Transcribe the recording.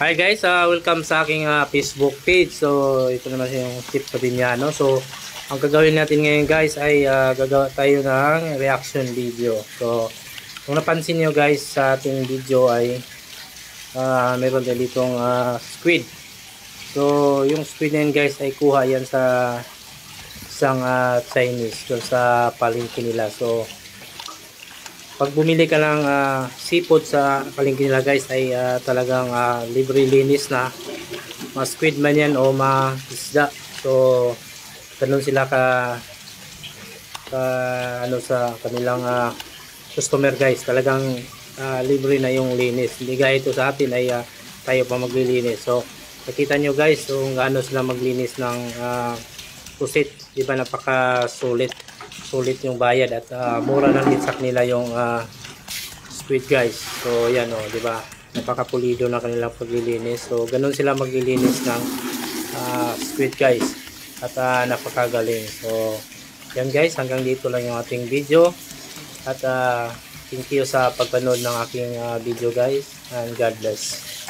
Hi guys, welcome sa aking Facebook page. So, ito naman yung tip ko din yan, no? So, ang gagawin natin ngayon guys ay gagawa tayo ng reaction video. So, kung napansin nyo guys sa ating video ay meron din ditong squid. So, yung squid na yun guys ay kuha yan sa isang Chinese doon sa palengke nila. So, pag bumili ka ng seafood sa palengke nila guys ay talagang libre linis na squid man yan o isda. So ganun sila ano sa kanilang customer guys, talagang libre na yung linis. Hindi gaya ito sa atin ay tayo pa maglilinis. So nakita nyo guys kung gaano sila maglinis ng pusit, di ba? Napakasulit yung bayad at mura lang din sa kanila yung squid guys. So yan di ba? Napakapulido na kanilang paglilinis. So ganun sila maglilinis ng squid guys. At napakagaling. So yan guys, hanggang dito lang yung ating video. At thank you sa pagpanood ng aking video guys. And God bless.